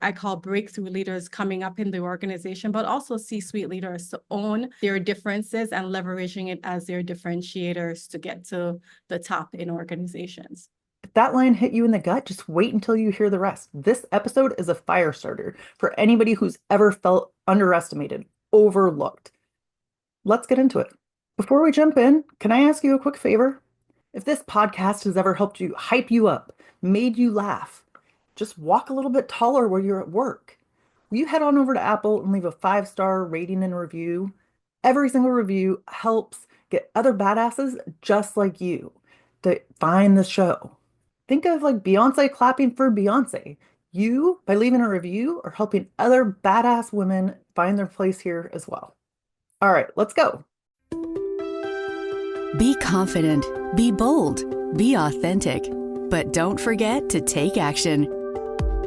I call breakthrough leaders coming up in the organization, but also C-suite leaders to own their differences and leveraging it as their differentiators to get to the top in organizations. If that line hit you in the gut, just wait until you hear the rest. This episode is a fire starter for anybody who's ever felt underestimated, overlooked. Let's get into it. Before we jump in, can I ask you a quick favor? If this podcast has ever helped you hype you up, made you laugh, just walk a little bit taller while you're at work. Will you head on over to Apple and leave a 5-star rating and review? Every single review helps get other badasses just like you to find the show. Think of like Beyonce clapping for Beyonce. You, by leaving a review, are helping other badass women find their place here as well. All right, let's go. Be confident, be bold, be authentic, but don't forget to take action.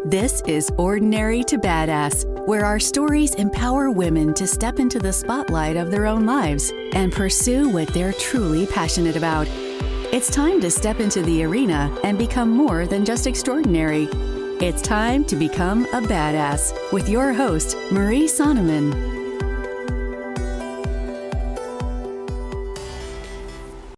This is Ordinary to Badass, where our stories empower women to step into the spotlight of their own lives and pursue what they're truly passionate about. It's time to step into the arena and become more than just extraordinary. It's time to become a badass with your host, Marie Sonneman.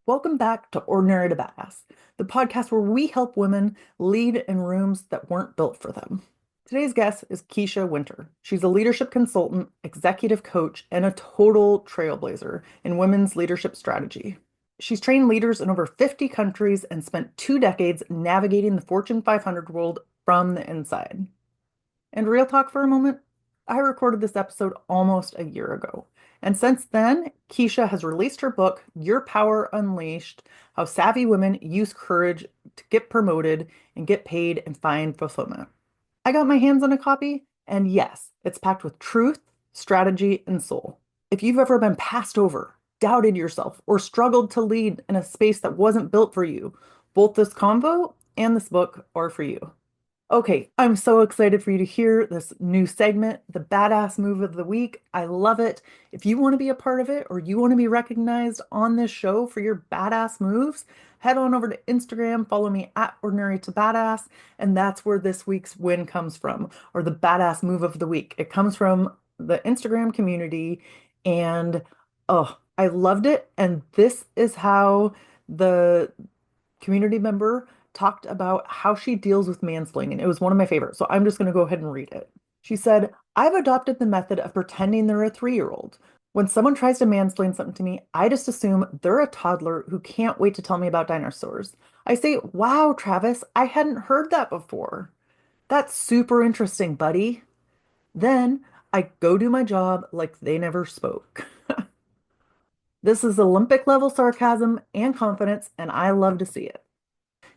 Welcome back to Ordinary to Badass, the podcast where we help women lead in rooms that weren't built for them. Today's guest is Kisha Wynter. She's a leadership consultant, executive coach, and a total trailblazer in women's leadership strategy. She's trained leaders in over 50 countries and spent 2 decades navigating the Fortune 500 world from the inside. And real talk for a moment, I recorded this episode almost a year ago. And since then, Kisha has released her book, Your Power Unleashed: How Savvy Women Use Courage to Get Promoted and Get Paid and Find Fulfillment. I got my hands on a copy, and yes, it's packed with truth, strategy, and soul. If you've ever been passed over, doubted yourself, or struggled to lead in a space that wasn't built for you, both this convo and this book are for you. Okay, I'm so excited for you to hear this new segment, the Badass Move of the Week. I love it. If you want to be a part of it or you want to be recognized on this show for your badass moves, head on over to Instagram, follow me at Ordinary to Badass, and that's where this week's win comes from, or the Badass Move of the Week. It comes from the Instagram community, and oh, I loved it. And this is how the community member talked about how she deals with mansplaining. It was one of my favorites, so I'm just going to go ahead and read it. She said, I've adopted the method of pretending they're a 3-year-old. When someone tries to mansplain something to me, I just assume they're a toddler who can't wait to tell me about dinosaurs. I say, wow, Travis, I hadn't heard that before. That's super interesting, buddy. Then I go do my job like they never spoke. This is Olympic level sarcasm and confidence, and I love to see it.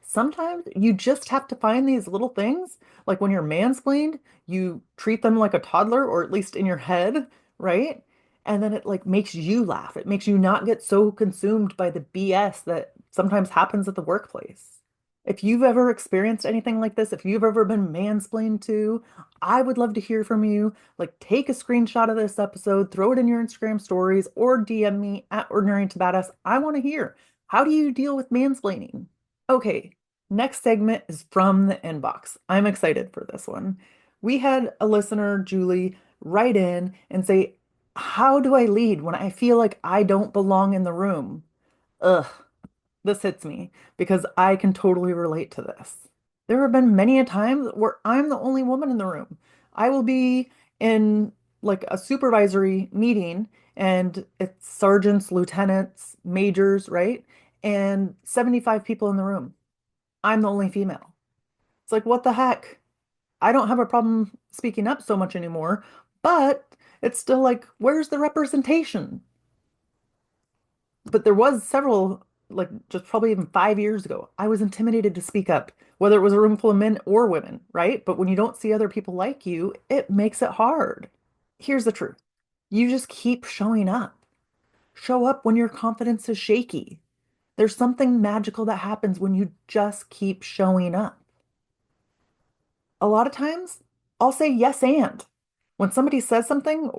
Sometimes you just have to find these little things, like when you're mansplained, you treat them like a toddler, or at least in your head, right? And then it like makes you laugh. It makes you not get so consumed by the BS that sometimes happens at the workplace. If you've ever experienced anything like this, if you've ever been mansplained to, I would love to hear from you. Like, take a screenshot of this episode, throw it in your Instagram stories, or DM me at Ordinary to Badass. I want to hear, how do you deal with mansplaining? Okay, next segment is from the inbox. I'm excited for this one. We had a listener, Julie, write in and say, how do I lead when I feel like I don't belong in the room? Ugh, this hits me because I can totally relate to this. There have been many a time where I'm the only woman in the room. I will be in like a supervisory meeting and it's sergeants, lieutenants, majors, right? And 75 people in the room. I'm the only female. It's like, what the heck? I don't have a problem speaking up so much anymore, but it's still like, where's the representation? But there was several, like just probably even 5 years ago, I was intimidated to speak up, whether it was a room full of men or women, right? But when you don't see other people like you, it makes it hard. Here's the truth. You just keep showing up. Show up when your confidence is shaky. There's something magical that happens when you just keep showing up. A lot of times, I'll say yes and. When somebody says something,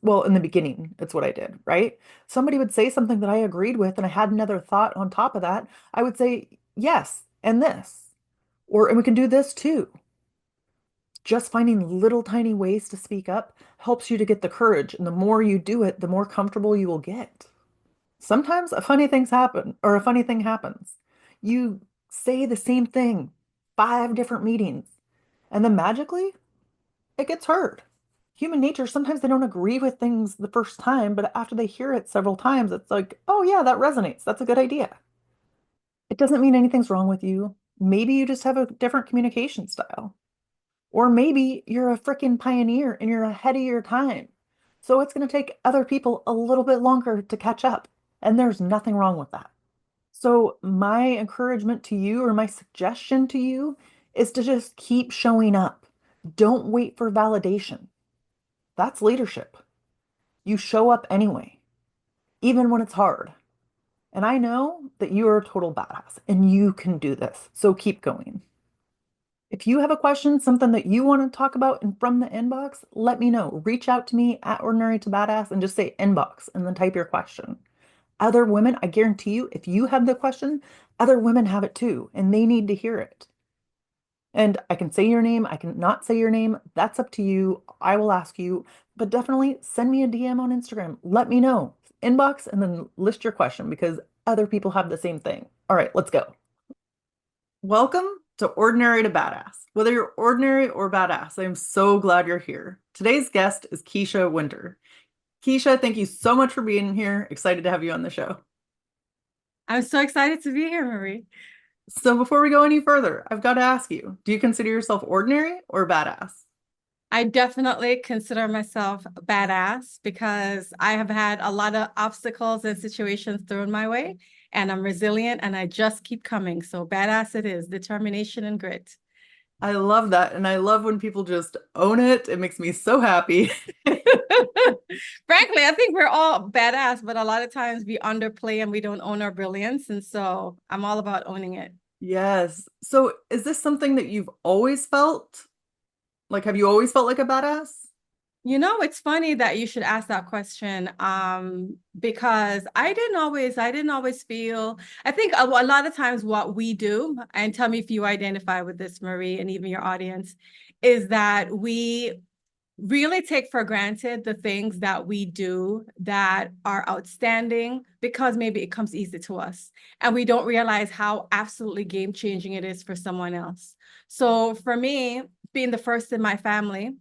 well, in the beginning, it's what I did, right? Somebody would say something that I agreed with, and I had another thought on top of that. I would say yes and this, or and we can do this too. Just finding little tiny ways to speak up helps you to get the courage, and the more you do it, the more comfortable you will get. Sometimes a funny things happen, or a funny thing happens. You say the same thing 5 different meetings, and then magically it gets heard. Human nature, sometimes they don't agree with things the first time, but after they hear it several times, it's like, oh yeah, that resonates. That's a good idea. It doesn't mean anything's wrong with you. Maybe you just have a different communication style. Or maybe you're a freaking pioneer and you're ahead of your time. So it's going to take other people a little bit longer to catch up. And there's nothing wrong with that. So, my encouragement to you, or my suggestion to you, is to just keep showing up. Don't wait for validation. That's leadership. You show up anyway, even when it's hard. And I know that you are a total badass and you can do this. So keep going. If you have a question, something that you want to talk about and from the inbox, let me know. Reach out to me at Ordinary to Badass and just say inbox and then type your question. Other women, I guarantee you, if you have the question, other women have it too, and they need to hear it. And I can say your name, I can not say your name. That's up to you. I will ask you, but definitely send me a DM on Instagram. Let me know. Inbox and then list your question because other people have the same thing. All right, let's go. Welcome to Ordinary to Badass. Whether you're ordinary or badass, I am so glad you're here. Today's guest is Kisha Wynter. Kisha, thank you so much for being here. Excited to have you on the show. I'm so excited to be here, Marie. So before we go any further, I've got to ask you, do you consider yourself ordinary or badass? I definitely consider myself badass because I have had a lot of obstacles and situations thrown my way, and I'm resilient and I just keep coming. So badass it is, determination and grit. I love that. And I love when people just own it. It makes me so happy. Frankly, I think we're all badass, but a lot of times we underplay and we don't own our brilliance. And so I'm all about owning it. Yes. So is this something that you've always felt? Like, have you always felt like a badass? You know, it's funny that you should ask that question, because I didn't always feel, I think a lot of times what we do, and tell me if you identify with this, Marie, and even your audience, is that we really take for granted the things that we do that are outstanding because maybe it comes easy to us. And we don't realize how absolutely game-changing it is for someone else. So for me, being the first in my family,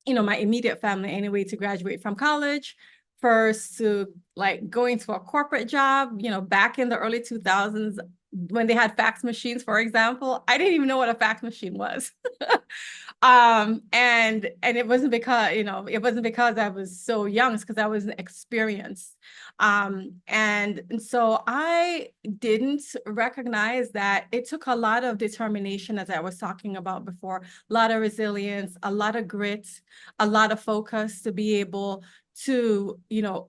my immediate family anyway, to graduate from college, first to like going to a corporate job, back in the early 2000s when they had fax machines, for example, I didn't even know what a fax machine was. And it wasn't because I was so young, it's because I wasn't experienced. And so I didn't recognize that it took a lot of determination, as I was talking about before, a lot of resilience, a lot of grit, a lot of focus to be able to,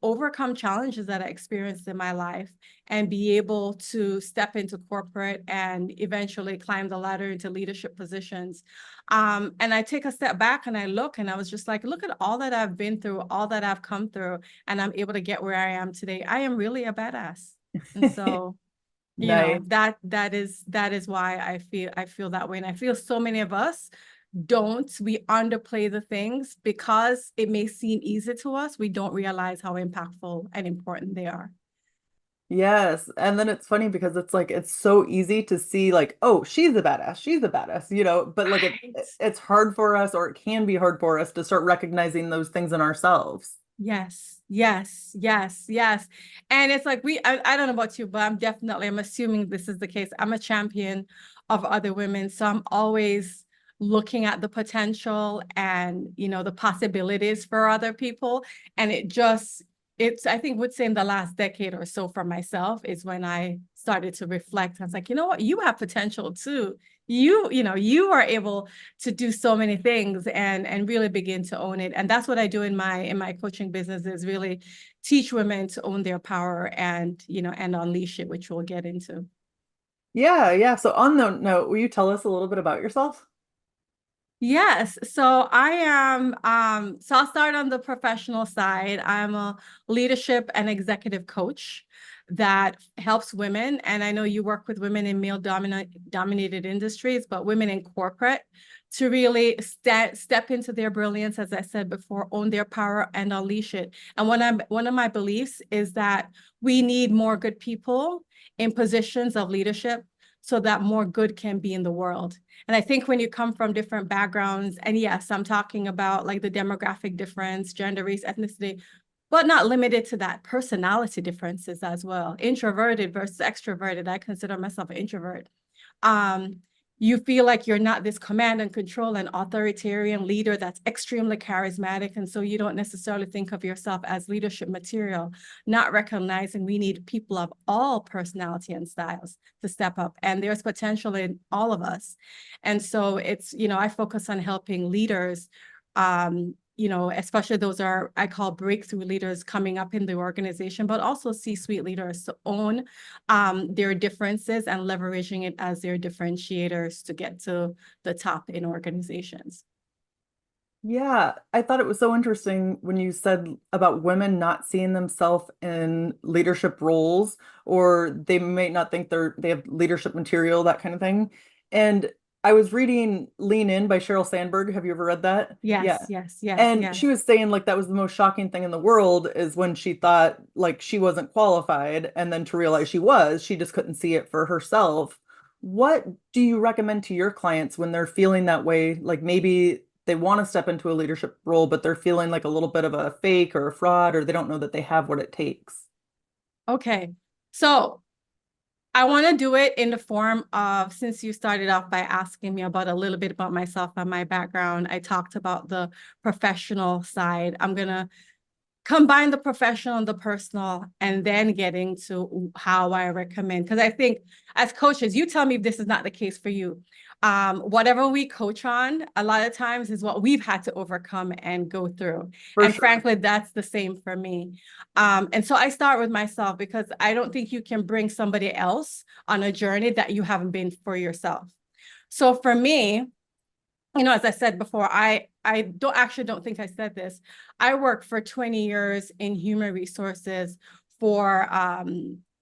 overcome challenges that I experienced in my life and be able to step into corporate and eventually climb the ladder into leadership positions. And I take a step back and I look and I was just like, look at all that I've been through, all that I've come through, and I'm able to get where I am today. I am really a badass. And so, Nice. that is why I feel that way. And I feel so many of us we underplay the things because it may seem easy to us. We don't realize how impactful and important they are. Yes. And then it's funny because it's like, it's so easy to see like, oh, she's a badass. She's a badass, but like Right. it's hard for us, or it can be hard for us to start recognizing those things in ourselves. Yes, yes, yes, yes. And it's like I don't know about you, but I'm assuming this is the case. I'm a champion of other women. So I'm always looking at the potential and, the possibilities for other people. And I think would say in the last decade or so for myself is when I started to reflect. I was like, you know what, you have potential too. You are able to do so many things and really begin to own it. And that's what I do in my coaching business, is really teach women to own their power and unleash it, which we'll get into. Yeah, yeah. So on the note, will you tell us a little bit about yourself? Yes. So I am, so I'll start on the professional side. I'm a leadership and executive coach that helps women. And I know you work with women in male dominated industries, but women in corporate to really step into their brilliance, as I said before, own their power and unleash it. And one of my beliefs is that we need more good people in positions of leadership so that more good can be in the world. And I think when you come from different backgrounds, and yes, I'm talking about like the demographic difference, gender, race, ethnicity, but not limited to that, personality differences as well. Introverted versus extroverted. I consider myself an introvert. You feel like you're not this command and control and authoritarian leader that's extremely charismatic. And so you don't necessarily think of yourself as leadership material, not recognizing we need people of all personality and styles to step up. And there's potential in all of us. And so it's, I focus on helping leaders, especially those are, I call breakthrough leaders coming up in the organization, but also C-suite leaders to own their differences and leveraging it as their differentiators to get to the top in organizations. Yeah, I thought it was so interesting when you said about women not seeing themselves in leadership roles, or they may not think they have leadership material, that kind of thing. And I was reading Lean In by Sheryl Sandberg. Have you ever read that? Yeah. Yes. And she was saying like that was the most shocking thing in the world is when she thought like she wasn't qualified, and then to realize she just couldn't see it for herself. What do you recommend to your clients when they're feeling that way? Like maybe they want to step into a leadership role, but they're feeling like a little bit of a fake or a fraud, or they don't know that they have what it takes. Okay. So I want to do it in the form of, since you started off by asking me about a little bit about myself and my background, I talked about the professional side. I'm going to combine the professional and the personal, and then getting to how I recommend. Because I think as coaches, you tell me if this is not the case for you. Whatever we coach on, a lot of times is what we've had to overcome and go through. And frankly, that's the same for me. And so I start with myself because I don't think you can bring somebody else on a journey that you haven't been for yourself. So for me, as I said before, I don't think I said this. I worked for 20 years in human resources for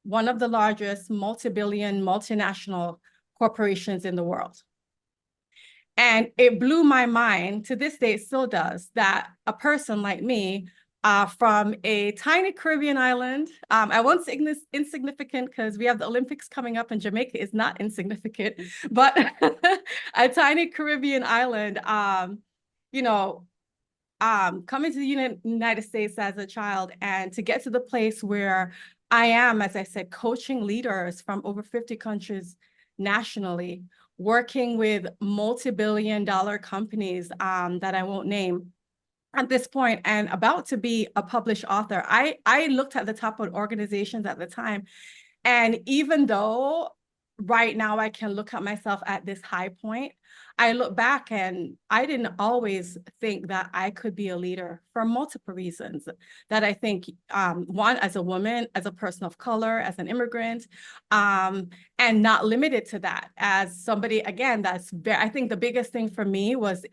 one of the largest multi-billion multinational corporations in the world. And it blew my mind, to this day it still does, that a person like me from a tiny Caribbean island, I won't say insignificant because we have the Olympics coming up and Jamaica is not insignificant, but a tiny Caribbean island, coming to the United States as a child, and to get to the place where I am, as I said, coaching leaders from over 50 countries nationally, working with multi-billion-dollar companies that I won't name at this point, and about to be a published author. I looked at the top of organizations at the time, and even though right now I can look at myself at this high point, I look back and I didn't always think that I could be a leader for multiple reasons. That I think, one, as a woman, as a person of color, as an immigrant, and not limited to that, as somebody, again, I think the biggest thing for me was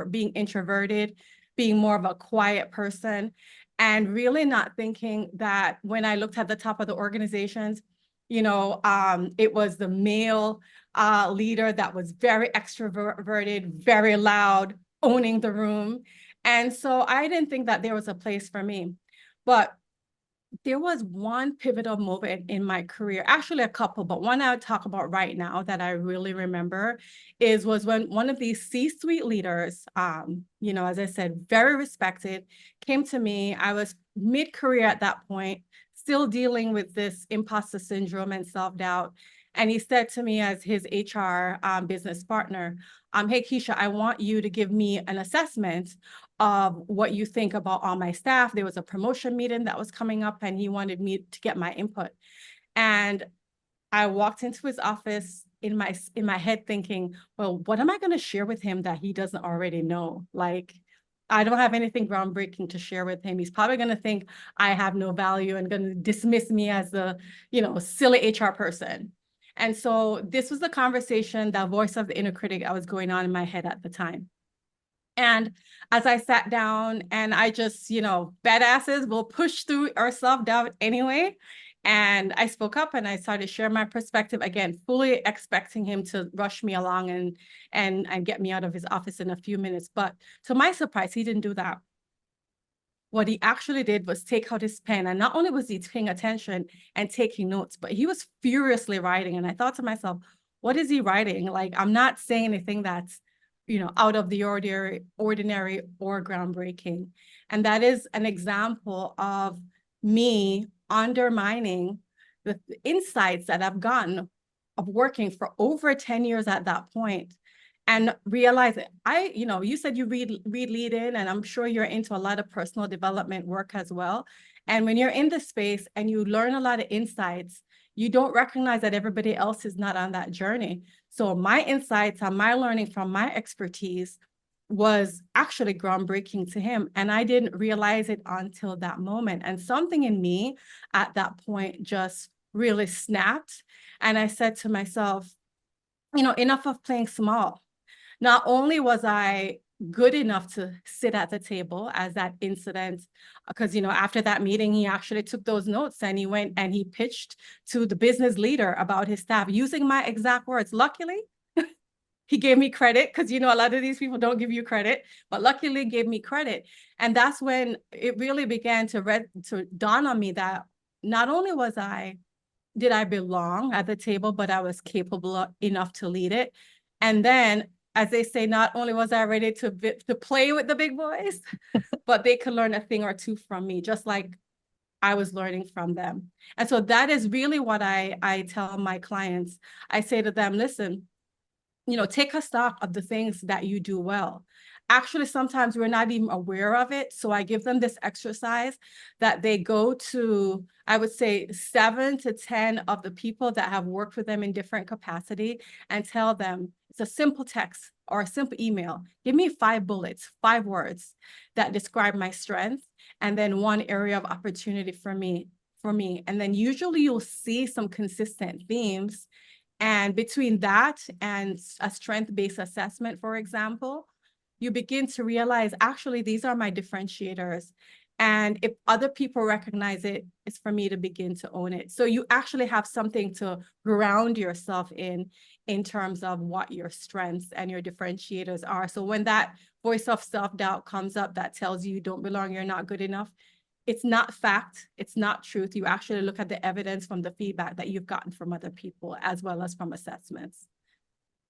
being introverted, being more of a quiet person, and really not thinking that when I looked at the top of the organizations, it was the male leader that was very extroverted, very loud, owning the room. And so I didn't think that there was a place for me. But there was one pivotal moment in my career, actually a couple, but one I would talk about right now that I really remember was when one of these C-suite leaders, as I said, very respected, came to me. I was mid-career at that point, still dealing with this imposter syndrome and self-doubt. And he said to me as his HR business partner, hey, Kisha, I want you to give me an assessment of what you think about all my staff. There was a promotion meeting that was coming up and he wanted me to get my input. And I walked into his office in my head thinking, well, what am I going to share with him that he doesn't already know? Like, I don't have anything groundbreaking to share with him. He's probably going to think I have no value and going to dismiss me as the, silly HR person. And so this was the conversation, that voice of the inner critic that was going on in my head at the time. And as I sat down, and I just, badasses will push through our self-doubt anyway. And I spoke up and I started sharing my perspective, again, fully expecting him to rush me along and get me out of his office in a few minutes. But to my surprise, he didn't do that. What he actually did was take out his pen. And not only was he paying attention and taking notes, but he was furiously writing. And I thought to myself, what is he writing? Like, I'm not saying anything that's, out of the ordinary or groundbreaking. And that is an example of me undermining the insights that I've gotten of working for over 10 years at that point, and realize it. You said you read Lead In, and I'm sure you're into a lot of personal development work as well. And when you're in the space and you learn a lot of insights, you don't recognize that everybody else is not on that journey. So my insights and my learning from my expertise was actually groundbreaking to him. And I didn't realize it until that moment. And something in me at that point just really snapped. And I said to myself, enough of playing small. Not only was I good enough to sit at the table as that incident, because, after that meeting, he actually took those notes and he went and he pitched to the business leader about his staff using my exact words. Luckily, he gave me credit because, a lot of these people don't give you credit, but luckily gave me credit. And that's when it really began to dawn on me that not only did I belong at the table, but I was capable enough to lead it. And then, as they say, not only was I ready to play with the big boys, but they could learn a thing or two from me, just like I was learning from them. And so that is really what I tell my clients. I say to them, listen, take a stock of the things that you do well. Actually, sometimes we're not even aware of it. So I give them this exercise that they go to, I would say 7 to 10 of the people that have worked with them in different capacity, and tell them, it's a simple text or a simple email. Give me 5 bullets, 5 words that describe my strength, and then 1 area of opportunity for me. And then usually you'll see some consistent themes. And between that and a strength-based assessment, for example, you begin to realize, actually, these are my differentiators. And if other people recognize it, it's for me to begin to own it. So you actually have something to ground yourself in terms of what your strengths and your differentiators are. So when that voice of self-doubt comes up that tells you don't belong, you're not good enough, it's not fact, it's not truth. You actually look at the evidence from the feedback that you've gotten from other people, as well as from assessments.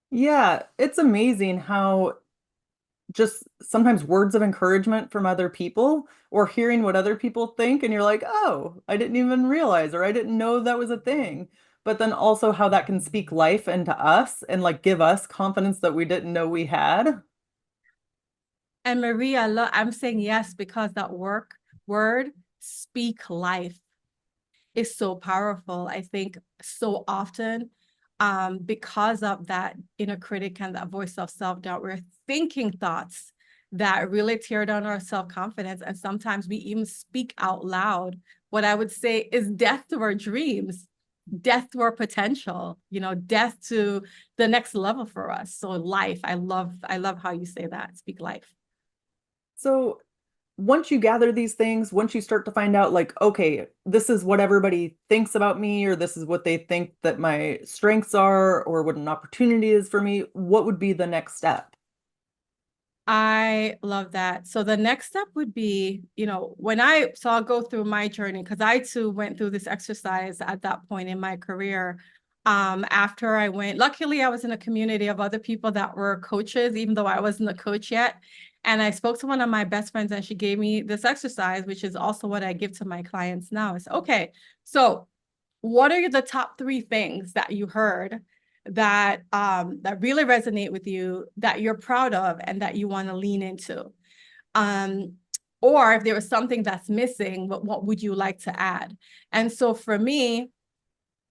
Yeah, it's amazing how just sometimes words of encouragement from other people, or hearing what other people think, and you're like, oh, I didn't even realize, or I didn't know that was a thing. But then also how that can speak life into us and like give us confidence that we didn't know we had. And Maria, I'm saying yes, because that word, speak life, is so powerful. I think so often, because of that inner critic and that voice of self-doubt, we're thinking thoughts that really tear down our self-confidence. And sometimes we even speak out loud what I would say is death to our dreams, death to our potential, death to the next level for us. So life, I love how you say that, speak life. So once you gather these things, once you start to find out like, okay, this is what everybody thinks about me, or this is what they think that my strengths are, or what an opportunity is for me, what would be the next step? I love that. So the next step would be, I'll go through my journey, because I too went through this exercise at that point in my career. After I went, luckily I was in a community of other people that were coaches, even though I wasn't a coach yet. And I spoke to one of my best friends, and she gave me this exercise, which is also what I give to my clients now. It's okay. So what are the top 3 things that you heard that really resonate with you, that you're proud of, and that you want to lean into? Or if there was something that's missing, what would you like to add? And so for me,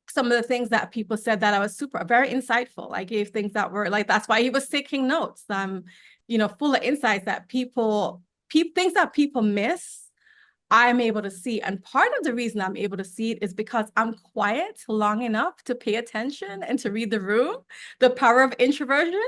some of the things that people said that I was very insightful. I gave things that were like, that's why he was taking notes. Full of insights that things that people miss, I'm able to see. And part of the reason I'm able to see it is because I'm quiet long enough to pay attention and to read the room, the power of introversion.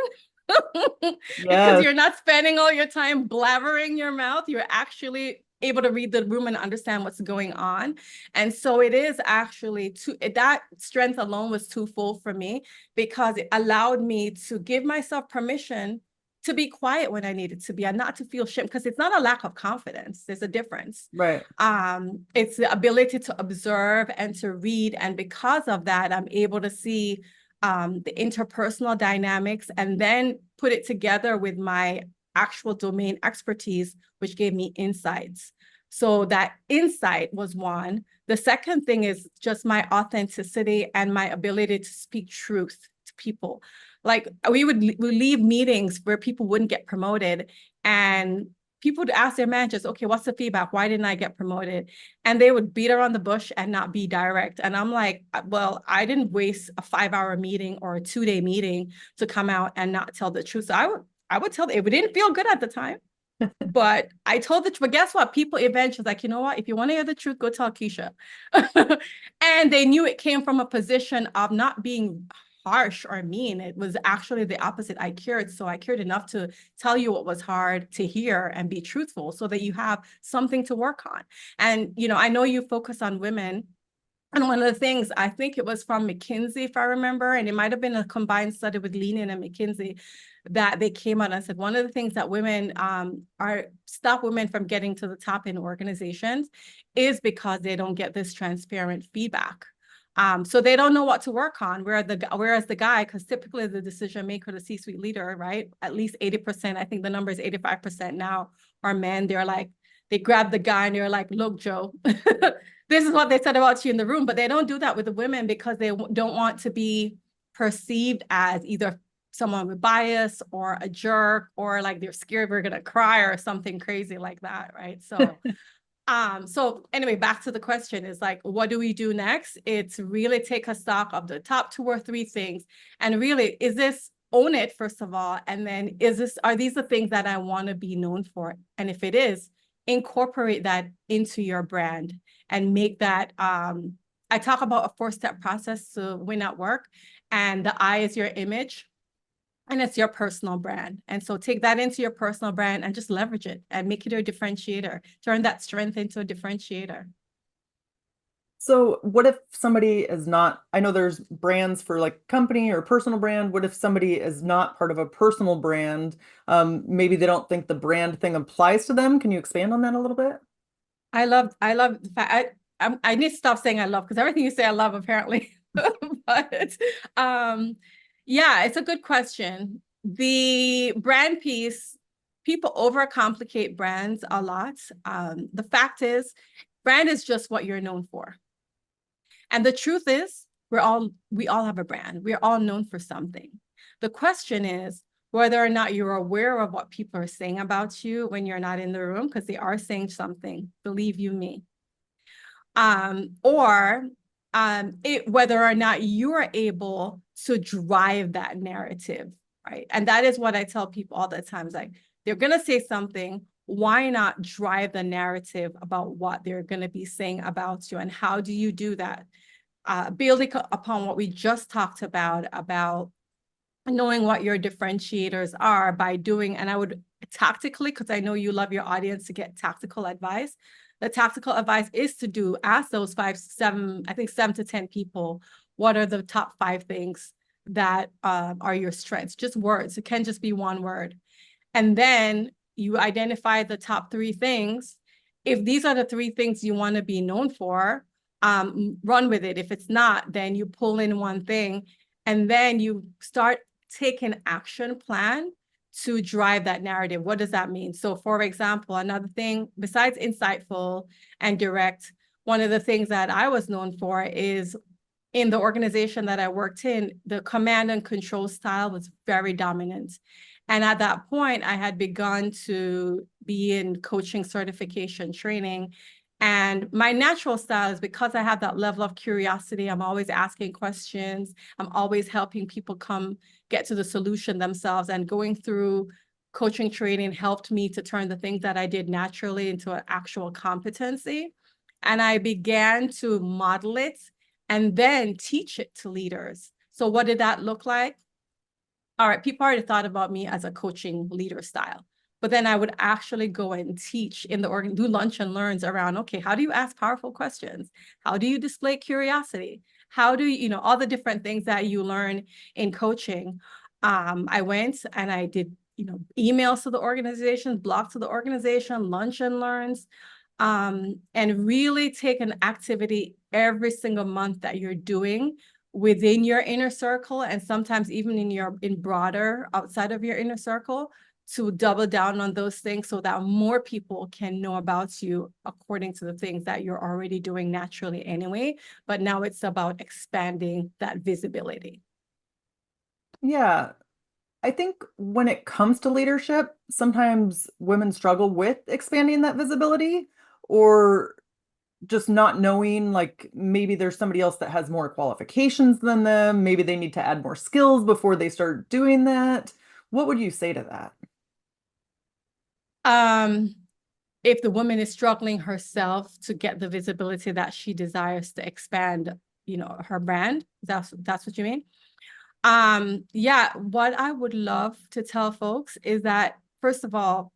Because Yes. you're not spending all your time blabbering your mouth. You're actually able to read the room and understand what's going on. And so it is actually that strength alone was twofold for me, because it allowed me to give myself permission to be quiet when I needed to be, and not to feel shame, because it's not a lack of confidence. There's a difference. Right. It's the ability to observe and to read. And because of that, I'm able to see the interpersonal dynamics and then put it together with my actual domain expertise, which gave me insights. So that insight was one. The second thing is just my authenticity and my ability to speak truth to people. Like we leave meetings where people wouldn't get promoted, and people would ask their managers, okay, what's the feedback? Why didn't I get promoted? And they would beat around the bush and not be direct. And I'm like, well, I didn't waste a 5-hour meeting or a 2-day meeting to come out and not tell the truth. So I would tell them, it didn't feel good at the time, but I told the truth. But guess what? People eventually like, you know what? If you want to hear the truth, go tell Kisha. And they knew it came from a position of not being harsh or mean. It was actually the opposite. I cared. So I cared enough to tell you what was hard to hear and be truthful so that you have something to work on. And, I know you focus on women. And one of the things, I think it was from McKinsey, if I remember, and it might have been a combined study with Lean-In and McKinsey, that they came out and said one of the things that women stop women from getting to the top in organizations is because they don't get this transparent feedback. So they don't know what to work on. Whereas the guy, because typically the decision maker, the C-suite leader, right? At least 80%, I think the number is 85% now, are men. They grab the guy and they're like, look, Joe, this is what they said about you in the room. But they don't do that with the women because they don't want to be perceived as either someone with bias or a jerk, or like they're scared we're gonna cry or something crazy like that, right? So anyway, back to the question is like, what do we do next? It's really take a stock of the top 2 or 3 things, and really, own it first of all, and then are these the things that I want to be known for? And if it is, incorporate that into your brand and make that. I talk about a 4-step process to win at work, and the I is your image. And it's your personal brand. And so take that into your personal brand and just leverage it and make it a differentiator. Turn that strength into a differentiator. So what if somebody is not, I know there's brands for like company or personal brand. What if somebody is not part of a personal brand? Maybe they don't think the brand thing applies to them. Can you expand on that a little bit? I love the fact, I need to stop saying I love, because everything you say I love apparently. But yeah, it's a good question. The brand piece, people overcomplicate brands a lot. The fact is, brand is just what you're known for. And the truth is, we all have a brand. We're all known for something. The question is whether or not you're aware of what people are saying about you when you're not in the room, because they are saying something, believe you me. Or whether or not you are able to drive that narrative, right? And that is what I tell people all the time. It's like, they're going to say something. Why not drive the narrative about what they're going to be saying about you? And how do you do that? Building upon what we just talked about knowing what your differentiators are by doing, and I would tactically, because I know you love your audience to get tactical advice. The tactical advice is to ask those 7 to 10 people, what are the top 5 things that are your strengths? Just words. It can just be one word. And then you identify the top 3 things. If these are the 3 things you want to be known for, run with it. If it's not, then you pull in one thing, and then you start taking action plan to drive that narrative. What does that mean? So for example, another thing besides insightful and direct, one of the things that I was known for is, in the organization that I worked in, the command and control style was very dominant. And at that point, I had begun to be in coaching certification training. And my natural style is, because I have that level of curiosity, I'm always asking questions. I'm always helping people come get to the solution themselves. And going through coaching training helped me to turn the things that I did naturally into an actual competency. And I began to model it and then teach it to leaders. So what did that look like? all right, people already thought about me as a coaching leader style. But then I would actually go and teach in the organ, do lunch and learns around, okay, how do you ask powerful questions? How do you display curiosity? How do you, all the different things that you learn in coaching. I went and I did, emails to the organization, blogs to the organization, lunch and learns, and really take an activity every single month that you're doing within your inner circle, and sometimes even in broader outside of your inner circle, to double down on those things so that more people can know about you according to the things that you're already doing naturally anyway. But now it's about expanding that visibility. Yeah. I think when it comes to leadership, sometimes women struggle with expanding that visibility, or just not knowing, like maybe there's somebody else that has more qualifications than them. Maybe they need to add more skills before they start doing that. What would you say to that? If the woman is struggling herself to get the visibility that she desires to expand, her brand, that's what you mean? Yeah, what I would love to tell folks is that, first of all,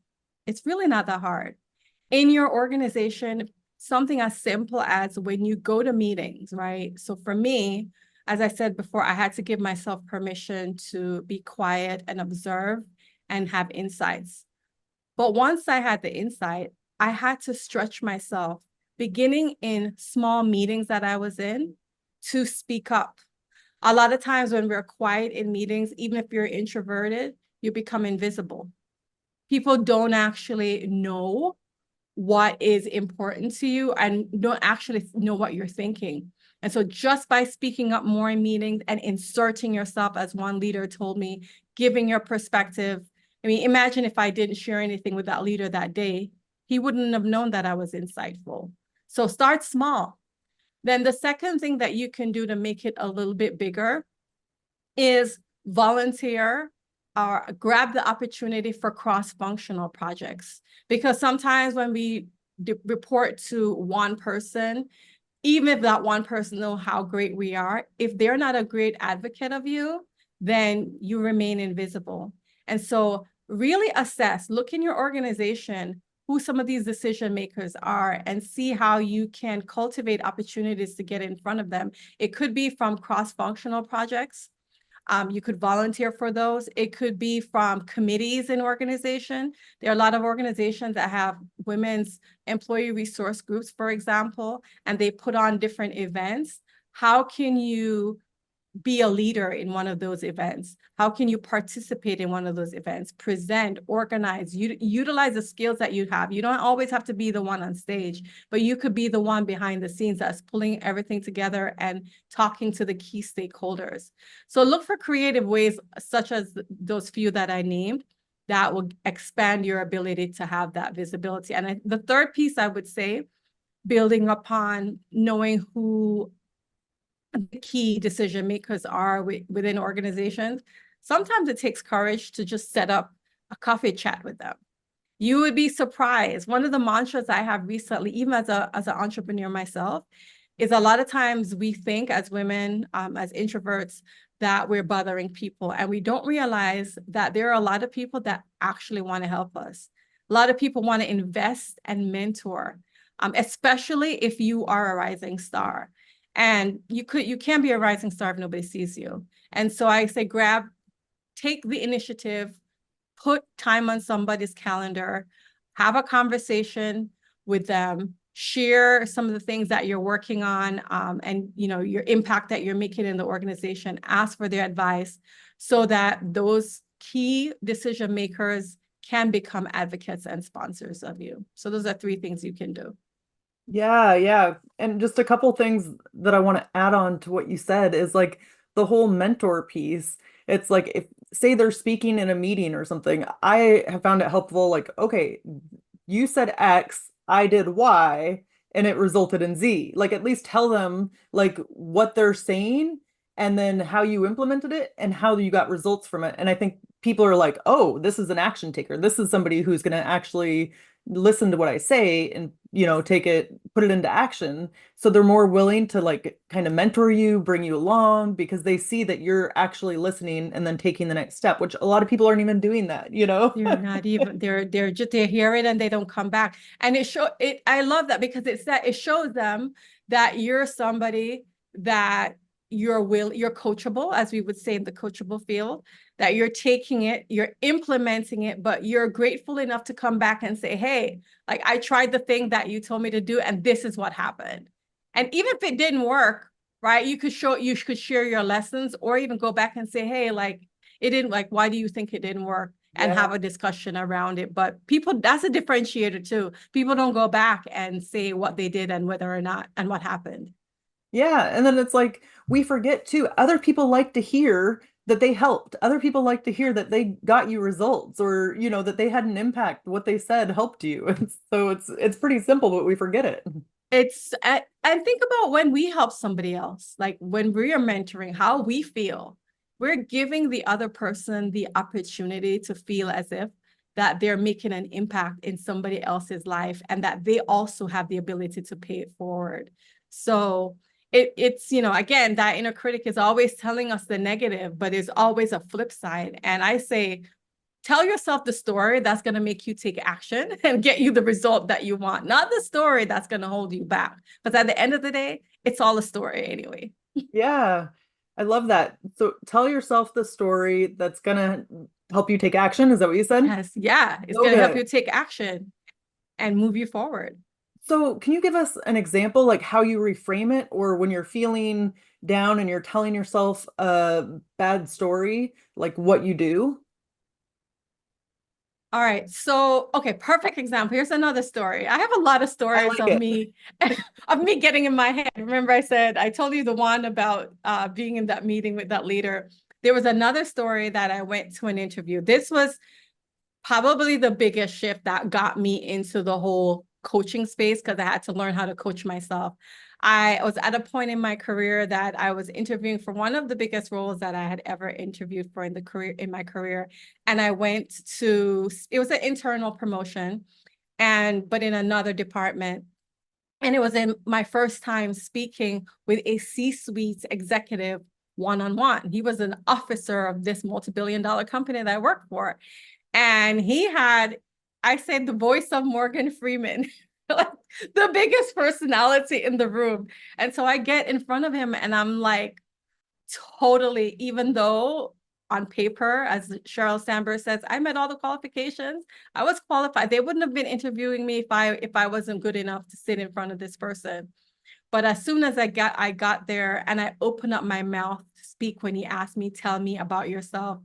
it's really not that hard. In your organization, something as simple as when you go to meetings, right? So for me, as I said before, I had to give myself permission to be quiet and observe and have insights. But once I had the insight, I had to stretch myself, beginning in small meetings that I was in, to speak up. A lot of times when we're quiet in meetings, even if you're introverted, you become invisible. People don't actually know what is important to you and don't actually know what you're thinking. And so just by speaking up more in meetings and inserting yourself, as one leader told me, giving your perspective. I mean, imagine if I didn't share anything with that leader that day, he wouldn't have known that I was insightful. So start small. Then the second thing that you can do to make it a little bit bigger is volunteer or grab the opportunity for cross-functional projects. Because sometimes when we report to one person, even if that one person knows how great we are, if they're not a great advocate of you, then you remain invisible. And so really assess, look in your organization, who some of these decision makers are, and see how you can cultivate opportunities to get in front of them. It could be from cross-functional projects. You could volunteer for those. It could be from committees in organization. There are a lot of organizations that have women's employee resource groups, for example, and they put on different events. How can you be a leader in one of those events? How can you participate in one of those events, present, organize, utilize the skills that you have? You don't always have to be the one on stage, but you could be the one behind the scenes that's pulling everything together and talking to the key stakeholders. So look for creative ways, such as those few that I named, that will expand your ability to have that visibility. And the third piece I would say, building upon knowing who the key decision makers are within organizations, sometimes it takes courage to just set up a coffee chat with them. You would be surprised. One of the mantras I have recently, even as an entrepreneur myself, is a lot of times we think as women, as introverts, that we're bothering people, and we don't realize that there are a lot of people that actually want to help us. A lot of people want to invest and mentor, especially if you are a rising star. And you can't be a rising star if nobody sees you. And so I say, take the initiative, put time on somebody's calendar, have a conversation with them, share some of the things that you're working on, and your impact that you're making in the organization. Ask for their advice so that those key decision makers can become advocates and sponsors of you. So those are 3 things you can do. Yeah. And just a couple things that I want to add on to what you said is like the whole mentor piece. It's like, if say they're speaking in a meeting or something, I have found it helpful, like, okay, you said X, I did Y, and it resulted in Z. Like, at least tell them like what they're saying and then how you implemented it and how you got results from it. And I think people are like, oh, this is an action taker. This is somebody who's going to actually listen to what I say and, take it put it into action. So they're more willing to like kind of mentor you, bring you along because they see that you're actually listening and then taking the next step, which a lot of people aren't even doing that, you know? They're not even, they hear it and they don't come back. And I love that because it shows them that you're somebody that you're coachable, as we would say in the coachable field, that you're taking it, you're implementing it, but you're grateful enough to come back and say, hey, like I tried the thing that you told me to do, and this is what happened. And even if it didn't work, right, you could share your lessons, or even go back and say, hey, like it didn't, like, why do you think it didn't work? And have a discussion around it. But people, that's a differentiator too. People don't go back and say what they did and whether or not, and what happened. Yeah. And then it's like, we forget too, other people like to hear that they helped. Other people like to hear that they got you results or, you know, that they had an impact. What they said helped you. And so it's pretty simple, but we forget it. And think about when we help somebody else, like when we are mentoring, how we feel. We're giving the other person the opportunity to feel as if that they're making an impact in somebody else's life and that they also have the ability to pay it forward. So it's, you know, again, that inner critic is always telling us the negative, but there's always a flip side. And I say, tell yourself the story that's going to make you take action and get you the result that you want, not the story that's going to hold you back. Because at the end of the day, it's all a story anyway. Yeah, I love that. So tell yourself the story that's gonna help you take action. Is that what you said? Yes, yeah, it's So going to help good. you take action and move you forward. So can you give us an example, like how you reframe it, or when you're feeling down and you're telling yourself a bad story, like what you do? All right. So, okay, perfect example. Here's another story. I have a lot of I stories like of it. me of me getting in my head. Remember I told you the one about being in that meeting with that leader. There was another story that I went to an interview. This was probably the biggest shift that got me into the whole coaching space because I had to learn how to coach myself. I was at a point in my career that I was interviewing for one of the biggest roles that I had ever interviewed for in my career. And I went to, it was an internal promotion but in another department. And it was in my first time speaking with a C-suite executive one-on-one. He was an officer of this multi-billion-dollar company that I worked for. And he had, I said, the voice of Morgan Freeman, like the biggest personality in the room. And so I get in front of him and I'm like, totally, even though on paper, as Sheryl Sandberg says, I met all the qualifications. I was qualified. They wouldn't have been interviewing me if I wasn't good enough to sit in front of this person. But as soon as I got there and I opened up my mouth to speak when he asked me, tell me about yourself,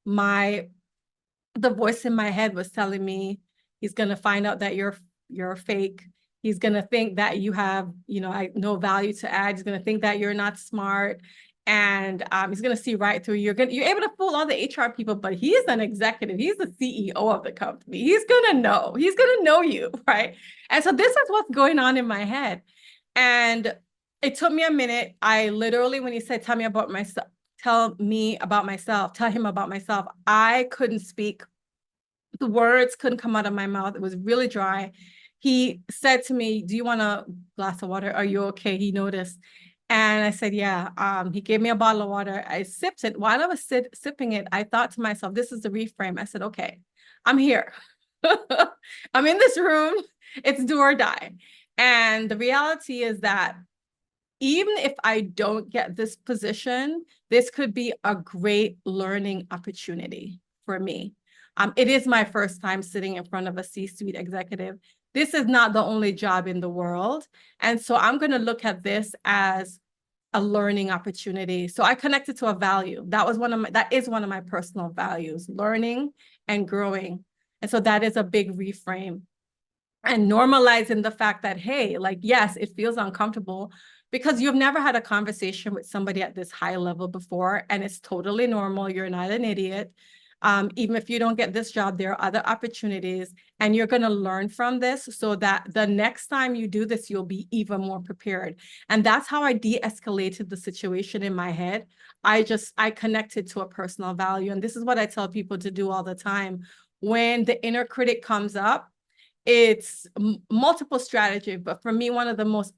the voice in my head was telling me he's going to find out that you're fake. He's going to think that you have, no value to add. He's going to think that you're not smart. And he's going to see right through you. You're able to fool all the HR people, but he's an executive. He's the CEO of the company. He's going to know. He's going to know you, right? And so this is what's going on in my head. And it took me a minute. I literally, when he said, tell him about myself, I couldn't speak. The words couldn't come out of my mouth. It was really dry. He said to me, do you want a glass of water? Are you okay? He noticed. And I said, yeah. He gave me a bottle of water. I sipped it. While I was sipping it, I thought to myself, this is the reframe. I said, okay, I'm here. I'm in this room. It's do or die. And the reality is that even if I don't get this position, this could be a great learning opportunity for me. It is my first time sitting in front of a C-suite executive. This is not the only job in the world. And so I'm going to look at this as a learning opportunity. So I connected to a value. That is one of my personal values, learning and growing. And so that is a big reframe. And normalizing the fact that, hey, like, yes, it feels uncomfortable because you've never had a conversation with somebody at this high level before, and it's totally normal. You're not an idiot. Even if you don't get this job, there are other opportunities, and you're going to learn from this so that the next time you do this, you'll be even more prepared. And that's how I de-escalated the situation in my head. I connected to a personal value. And this is what I tell people to do all the time. When the inner critic comes up, it's multiple strategy, but for me, one of the most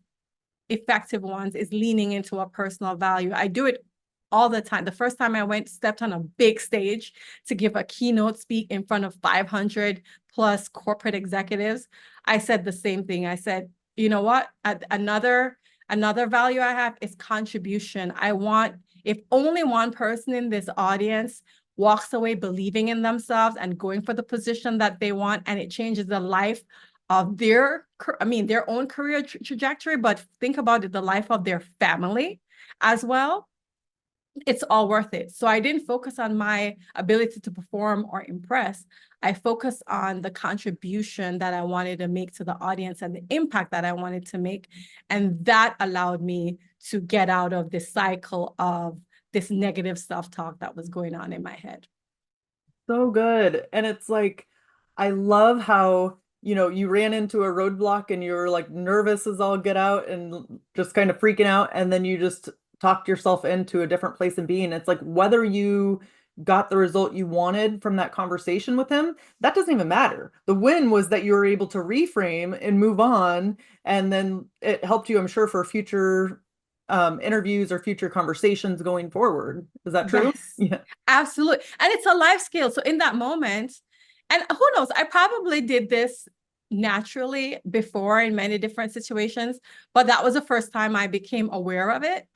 effective ones is leaning into a personal value. I do it all the time. The first time I stepped on a big stage to give a keynote speak in front of 500 plus corporate executives, I said the same thing. I said, you know what? Another value I have is contribution. I want, if only one person in this audience walks away believing in themselves and going for the position that they want, and it changes the life of their own career trajectory, but think about it, the life of their family as well, it's all worth it. So I didn't focus on my ability to perform or impress. I focused on the contribution that I wanted to make to the audience and the impact that I wanted to make. And that allowed me to get out of this cycle of this negative self-talk that was going on in my head. So good. And it's like, I love how, you ran into a roadblock and you were like nervous as all get out and just kind of freaking out. And then you just talked yourself into a different place in being. It's like whether you got the result you wanted from that conversation with him, that doesn't even matter. The win was that you were able to reframe and move on. And then it helped you, I'm sure, for future interviews or future conversations going forward. Is that true? Yes, Yeah. absolutely. And it's a life skill. So in that moment, and who knows, I probably did this naturally before in many different situations, but that was the first time I became aware of it.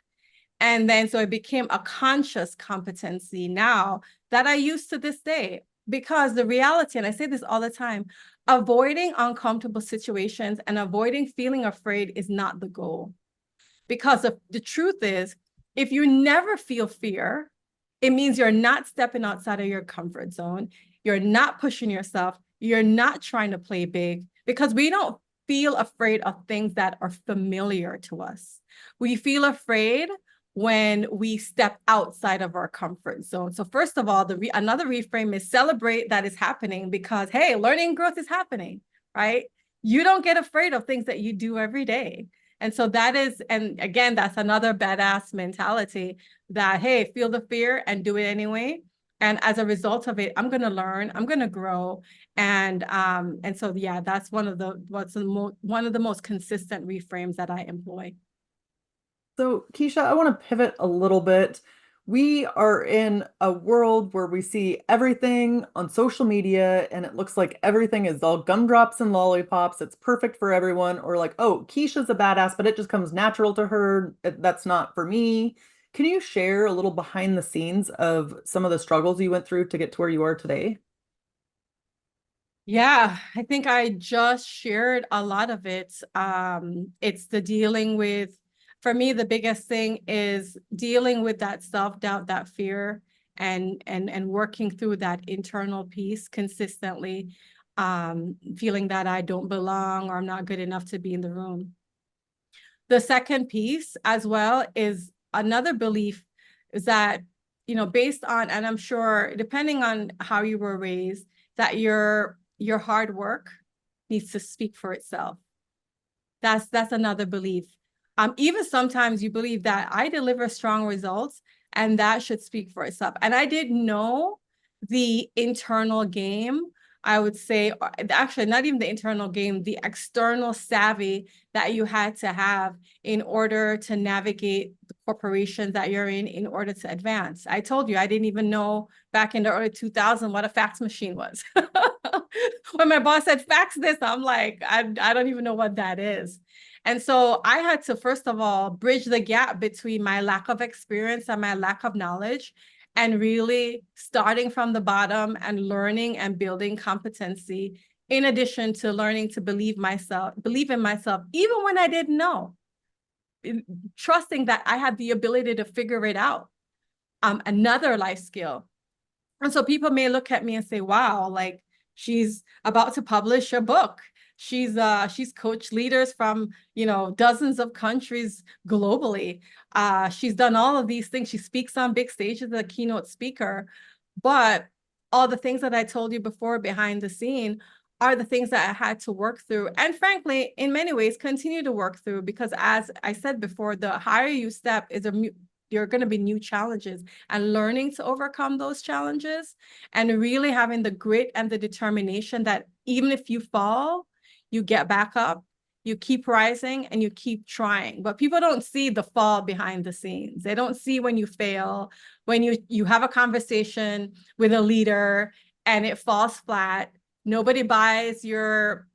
And then so it became a conscious competency now that I use to this day, because the reality, and I say this all the time, avoiding uncomfortable situations and avoiding feeling afraid is not the goal. Because the truth is, if you never feel fear, it means you're not stepping outside of your comfort zone. You're not pushing yourself. You're not trying to play big, because we don't feel afraid of things that are familiar to us. We feel afraid when we step outside of our comfort zone. So first of all, another reframe is celebrate that is happening, because, hey, learning growth is happening, right? You don't get afraid of things that you do every day. And so that is, and again, that's another badass mentality that, hey, feel the fear and do it anyway. And as a result of it, I'm going to learn, I'm going to grow. And so, yeah, that's one of the most consistent reframes that I employ. So, Kisha, I want to pivot a little bit. We are in a world where we see everything on social media and it looks like everything is all gumdrops and lollipops. It's perfect for everyone. Or like, oh, Kisha's a badass, but it just comes natural to her. That's not for me. Can you share a little behind the scenes of some of the struggles you went through to get to where you are today? Yeah, I think I just shared a lot of it. It's the dealing with, for me, the biggest thing is dealing with that self-doubt, that fear, and working through that internal piece consistently, feeling that I don't belong or I'm not good enough to be in the room. The second piece as well is another belief is that, based on, and I'm sure depending on how you were raised, that your hard work needs to speak for itself. That's another belief. Even sometimes you believe that I deliver strong results and that should speak for itself. And I didn't know the internal game, I would say, actually not even the internal game, the external savvy that you had to have in order to navigate the corporations that you're in order to advance. I told you, I didn't even know back in the early 2000s what a fax machine was. When my boss said fax this, I'm like, I don't even know what that is. And so I had to, first of all, bridge the gap between my lack of experience and my lack of knowledge, and really starting from the bottom and learning and building competency, in addition to learning to believe in myself, even when I didn't know, trusting that I had the ability to figure it out. Another life skill. And so people may look at me and say, wow, like she's about to publish a book. She's coached leaders from, dozens of countries globally. She's done all of these things. She speaks on big stages as a keynote speaker. But all the things that I told you before behind the scene are the things that I had to work through. And frankly, in many ways, continue to work through, because as I said before, the higher you step you're going to be new challenges, and learning to overcome those challenges and really having the grit and the determination that even if you fall, you get back up, you keep rising, and you keep trying. But people don't see the fall behind the scenes. They don't see when you fail, when you have a conversation with a leader and it falls flat. Nobody buys your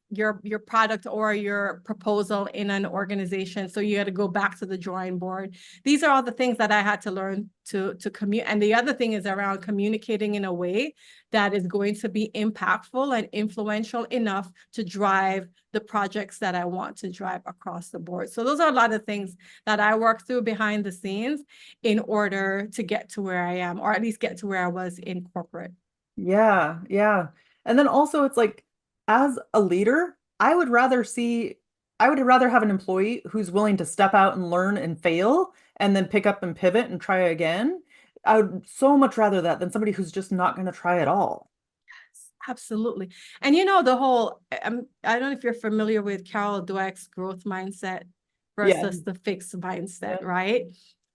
product or your proposal in an organization. So you got to go back to the drawing board. These are all the things that I had to learn to commute. And the other thing is around communicating in a way that is going to be impactful and influential enough to drive the projects that I want to drive across the board. So those are a lot of things that I work through behind the scenes in order to get to where I am, or at least get to where I was in corporate. Yeah, yeah. And then also it's like, as a leader, I would rather have an employee who's willing to step out and learn and fail and then pick up and pivot and try again. I would so much rather that than somebody who's just not going to try at all. Absolutely. And the whole, I don't know if you're familiar with Carol Dweck's growth mindset Yeah. versus the fixed mindset, Yeah. right?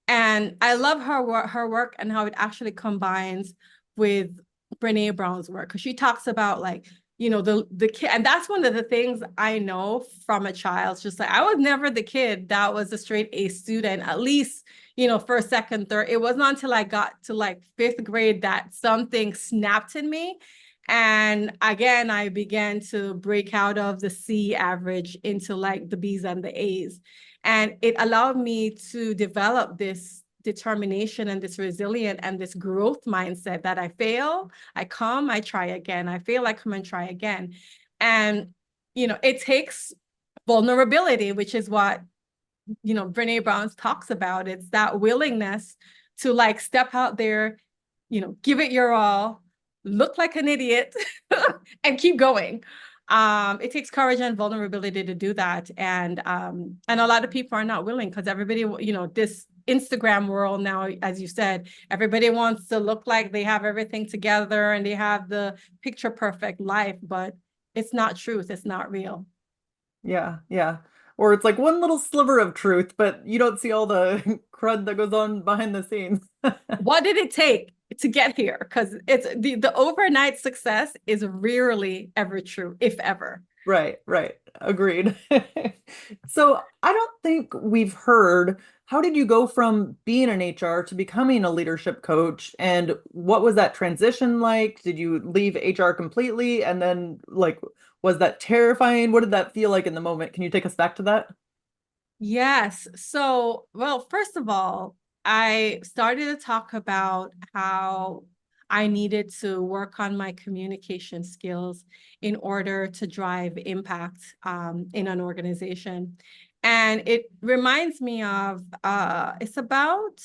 And I love her work and how it actually combines with Brene Brown's work, because she talks about like, the kid, and that's one of the things I know from a child. Just like I was never the kid that was a straight A student, at least, first, second, third. It wasn't until I got to like fifth grade that something snapped in me. And again, I began to break out of the C average into like the B's and the A's. And it allowed me to develop this determination and this resilient and this growth mindset that I fail, I come, I try again. I fail, I come and try again. And, it takes vulnerability, which is what, Brene Brown talks about. It's that willingness to like step out there, give it your all, look like an idiot and keep going. It takes courage and vulnerability to do that. And a lot of people are not willing, because everybody, this Instagram world now, as you said, everybody wants to look like they have everything together and they have the picture perfect life, but it's not truth. It's not real. Yeah, yeah. Or it's like one little sliver of truth, but you don't see all the crud that goes on behind the scenes. What did it take to get here? Because it's the overnight success is rarely ever true, if ever. Right, right. Agreed. So I don't think we've heard, how did you go from being an HR to becoming a leadership coach? And what was that transition like? Did you leave HR completely? And then like, was that terrifying? What did that feel like in the moment? Can you take us back to that? Yes. So, well, first of all, I started to talk about how I needed to work on my communication skills in order to drive impact in an organization. And it reminds me of, it's about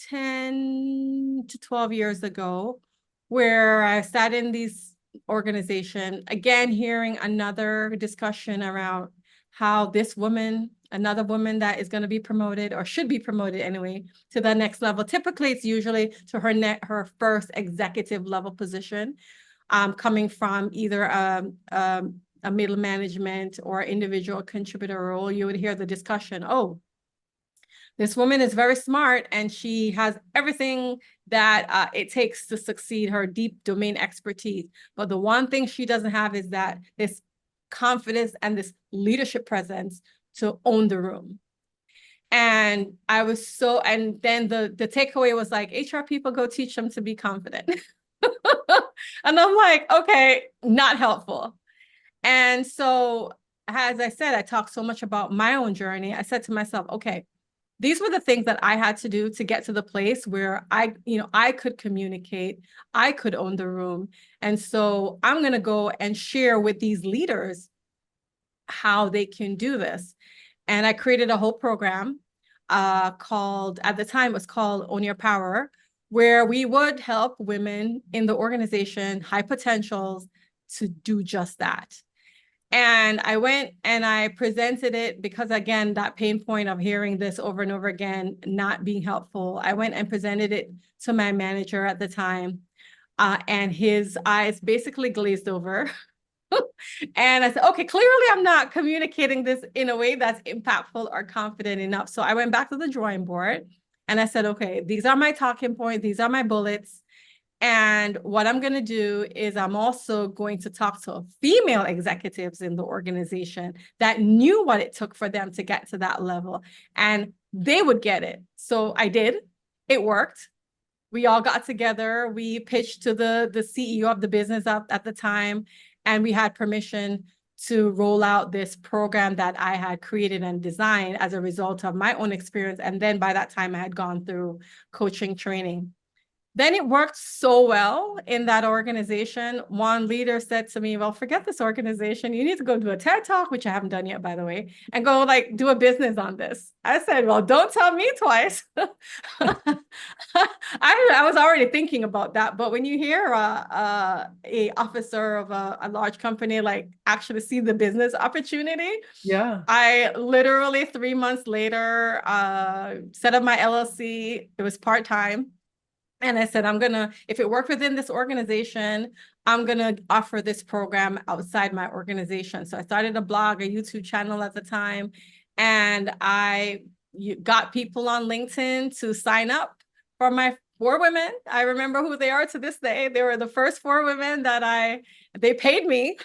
10 to 12 years ago, where I sat in this organization, again, hearing another discussion around how this woman, another woman that is going to be promoted or should be promoted anyway to the next level. Typically, it's usually to her first executive level position, coming from either a middle management or individual contributor role. You would hear the discussion, oh, this woman is very smart and she has everything that it takes to succeed, her deep domain expertise. But the one thing she doesn't have is that this confidence and this leadership presence to own the room. And I was and then the takeaway was like, HR people, go teach them to be confident. And I'm like, okay, not helpful. And so, as I said, I talked so much about my own journey. I said to myself, okay, these were the things that I had to do to get to the place where I could communicate, I could own the room. And so I'm going to go and share with these leaders how they can do this. And I created a whole program called, at the time, it was called Own Your Power, where we would help women in the organization, high potentials, to do just that. And I went and I presented it because, again, that pain point of hearing this over and over again, not being helpful. I went and presented it to my manager at the time, and his eyes basically glazed over. And I said, okay, clearly I'm not communicating this in a way that's impactful or confident enough. So I went back to the drawing board and I said, okay, these are my talking points. These are my bullets. And what I'm going to do is I'm also going to talk to female executives in the organization that knew what it took for them to get to that level, and they would get it. So I did. It worked. We all got together. We pitched to the CEO of the business at the time, and we had permission to roll out this program that I had created and designed as a result of my own experience. And then by that time, I had gone through coaching training. Then it worked so well in that organization. One leader said to me, well, forget this organization. You need to go do a TED Talk, which I haven't done yet, by the way, and go like do a business on this. I said, well, don't tell me twice. I was already thinking about that. But when you hear a officer of a large company, like actually see the business opportunity, Yeah. I literally 3 months later set up my LLC. It was part-time. And I said, if it worked within this organization, I'm going to offer this program outside my organization. So I started a blog, a YouTube channel at the time, and I got people on LinkedIn to sign up for my 4 women. I remember who they are to this day. They were the first 4 women that they paid me.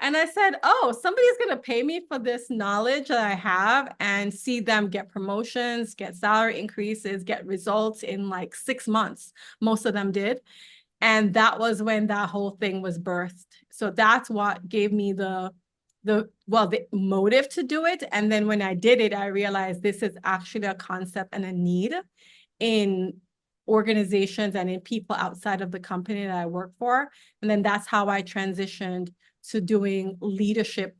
And I said, oh, somebody's going to pay me for this knowledge that I have, and see them get promotions, get salary increases, get results in like 6 months. Most of them did. And that was when that whole thing was birthed. So that's what gave me the motive to do it. And then when I did it, I realized this is actually a concept and a need in organizations and in people outside of the company that I work for. And then that's how I transitioned to doing leadership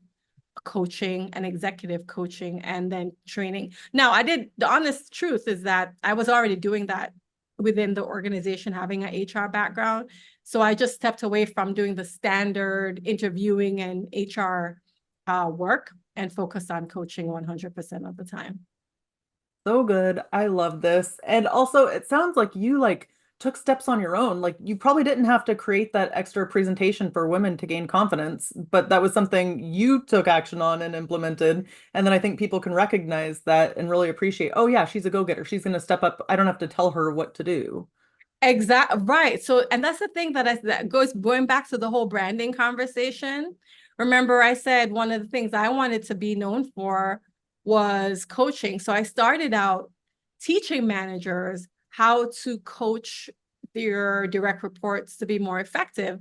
coaching and executive coaching and then training. Now, the honest truth is that I was already doing that within the organization, having an HR background. So I just stepped away from doing the standard interviewing and HR work and focused on coaching 100% of the time. So good. I love this. And also, it sounds like you took steps on your own. Like you probably didn't have to create that extra presentation for women to gain confidence, but that was something you took action on and implemented. And then I think people can recognize that and really appreciate, oh yeah, she's a go-getter. She's going to step up. I don't have to tell her what to do. Exactly. Right. So, and that's the thing that goes going back to the whole branding conversation. Remember, I said one of the things I wanted to be known for was coaching. So I started out teaching managers how to coach their direct reports to be more effective.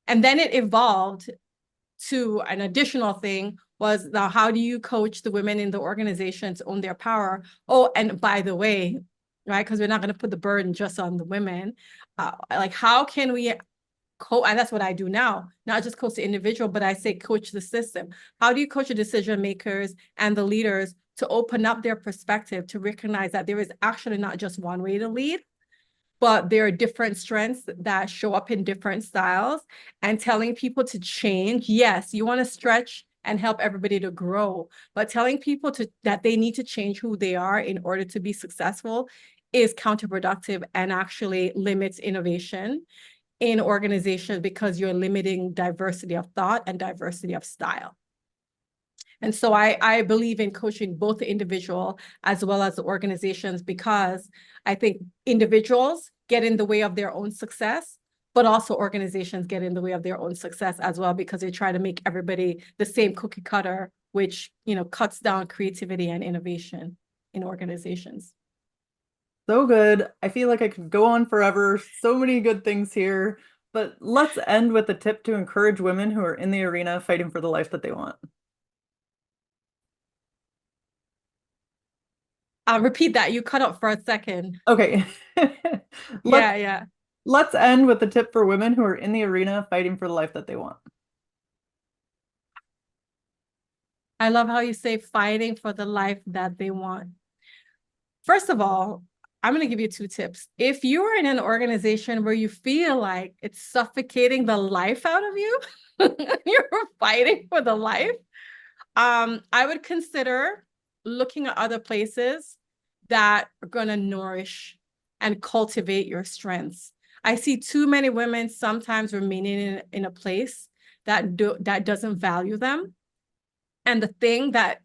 And then it evolved to an additional thing was now, how do you coach the women in the organization to own their power? Oh, and by the way, right, because we're not going to put the burden just on the women. Like, how can we and that's what I do now, not just coach the individual, but I say coach the system. How do you coach the decision makers and the leaders to open up their perspective, to recognize that there is actually not just one way to lead, but there are different strengths that show up in different styles, and telling people to change. Yes, you want to stretch and help everybody to grow, but telling people that they need to change who they are in order to be successful is counterproductive and actually limits innovation in organizations, because you're limiting diversity of thought and diversity of style. And so I believe in coaching both the individual as well as the organizations, because I think individuals get in the way of their own success, but also organizations get in the way of their own success as well, because they try to make everybody the same cookie cutter, which, cuts down creativity and innovation in organizations. So good. I feel like I could go on forever. So many good things here. But let's end with a tip to encourage women who are in the arena fighting for the life that they want. I'll repeat that. You cut up for a second. Okay. Yeah. Let's end with a tip for women who are in the arena fighting for the life that they want. I love how you say fighting for the life that they want. First of all, I'm going to give you 2 tips. If you are in an organization where you feel like it's suffocating the life out of you, you're fighting for the life, I would consider looking at other places that are going to nourish and cultivate your strengths. I see too many women sometimes remaining in a place that doesn't value them. And the thing that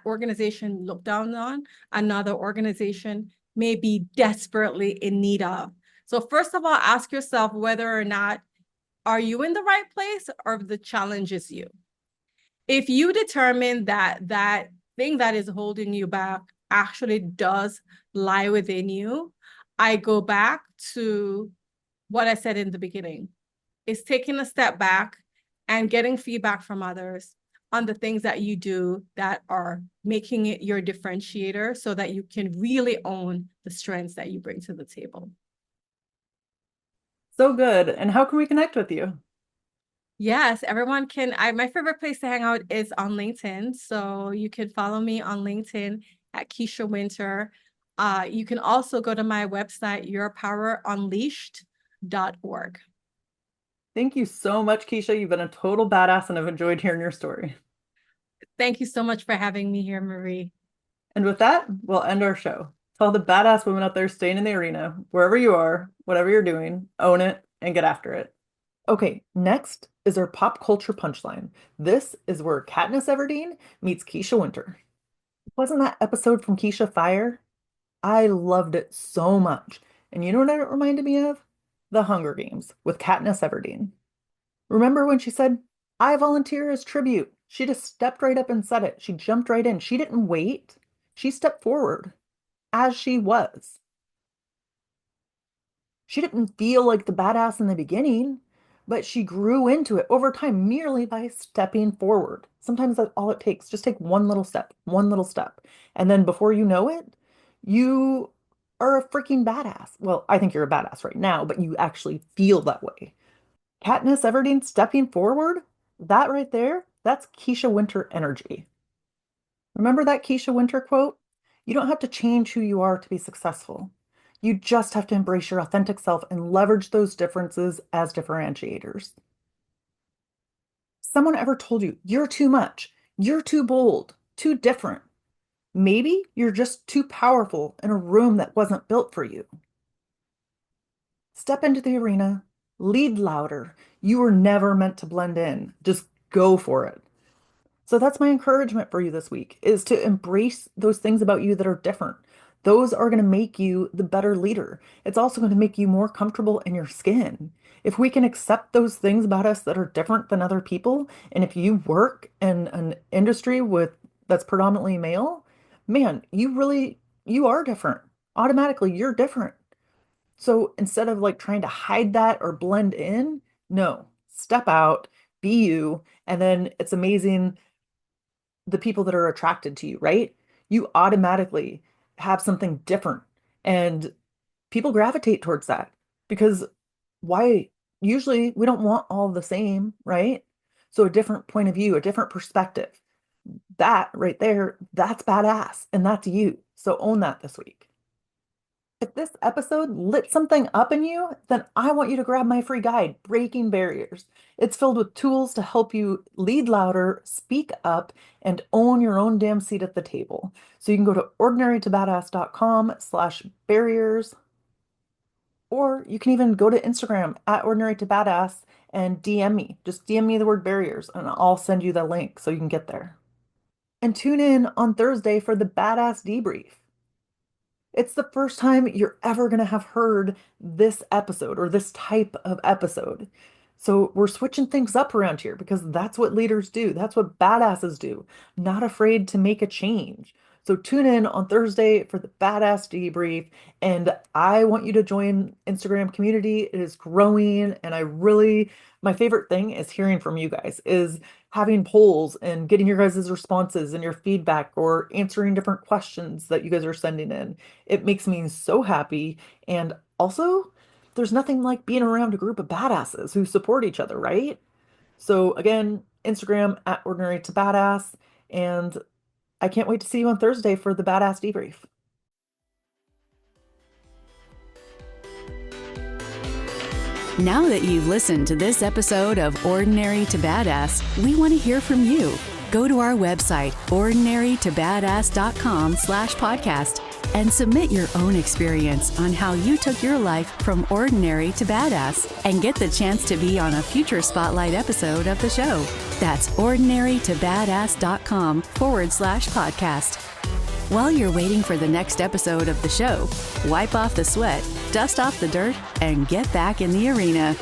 organization looked down on, another organization may be desperately in need of. So first of all, ask yourself whether or not are you in the right place or if the challenge is you. If you determine that that thing that is holding you back actually does lie within you, I go back to what I said in the beginning. Is taking a step back and getting feedback from others on the things that you do that are making it your differentiator so that you can really own the strengths that you bring to the table. So good. And how can we connect with you? Yes, everyone can. My favorite place to hang out is on LinkedIn. So you can follow me on LinkedIn at Kisha Wynter. You can also go to my website, yourpowerunleashed.org. Thank you so much, Kisha. You've been a total badass and I've enjoyed hearing your story. Thank you so much for having me here, Marie. And with that, we'll end our show. To all the badass women out there staying in the arena, wherever you are, whatever you're doing, own it and get after it. Okay, next is our pop culture punchline. This is where Katniss Everdeen meets Kisha Wynter. Wasn't that episode from Keisha fire? I loved it so much. And you know what it reminded me of? The Hunger Games with Katniss Everdeen. Remember when she said, I volunteer as tribute? She just stepped right up and said it. She jumped right in. She didn't wait. She stepped forward as she was. She didn't feel like the badass in the beginning, but she grew into it over time merely by stepping forward. Sometimes that's all it takes. Just take one little step, one little step. And then before you know it, you are a freaking badass. Well, I think you're a badass right now, but you actually feel that way. Katniss Everdeen stepping forward, that right there, that's Kisha Wynter energy. Remember that Kisha Wynter quote? You don't have to change who you are to be successful. You just have to embrace your authentic self and leverage those differences as differentiators. Someone ever told you you're too much, you're too bold, too different. Maybe you're just too powerful in a room that wasn't built for you. Step into the arena, lead louder. You were never meant to blend in. Just go for it. So that's my encouragement for you this week, is to embrace those things about you that are different. Those are going to make you the better leader. It's also going to make you more comfortable in your skin. If we can accept those things about us that are different than other people, and if you work in an industry that's predominantly male, man, you are different. Automatically, you're different. So instead of like trying to hide that or blend in, no, step out, be you, and then it's amazing the people that are attracted to you, right? You automatically have something different and people gravitate towards that because why? Usually we don't want all the same, right? So a different point of view, a different perspective, that right there, that's badass and that's you. So own that this week. If this episode lit something up in you, then I want you to grab my free guide, Breaking Barriers. It's filled with tools to help you lead louder, speak up, and own your own damn seat at the table. So you can go to ordinarytobadass.com/barriers, or you can even go to Instagram at ordinarytobadass and DM me. Just DM me the word barriers and I'll send you the link so you can get there. And tune in on Thursday for the Badass Debrief. It's the first time you're ever going to have heard this episode or this type of episode. So we're switching things up around here because that's what leaders do. That's what badasses do. Not afraid to make a change. So tune in on Thursday for the Badass Debrief. And I want you to join Instagram community. It is growing. And my favorite thing is hearing from you guys, is having polls and getting your guys' responses and your feedback or answering different questions that you guys are sending in. It makes me so happy. And also, there's nothing like being around a group of badasses who support each other, right? So again, Instagram at Ordinary to Badass. And I can't wait to see you on Thursday for the Badass Debrief. Now that you've listened to this episode of Ordinary to Badass, we want to hear from you. Go to our website, ordinarytobadass.com/podcast, and submit your own experience on how you took your life from ordinary to badass and get the chance to be on a future spotlight episode of the show. That's ordinarytobadass.com/podcast. While you're waiting for the next episode of the show, wipe off the sweat, dust off the dirt, and get back in the arena.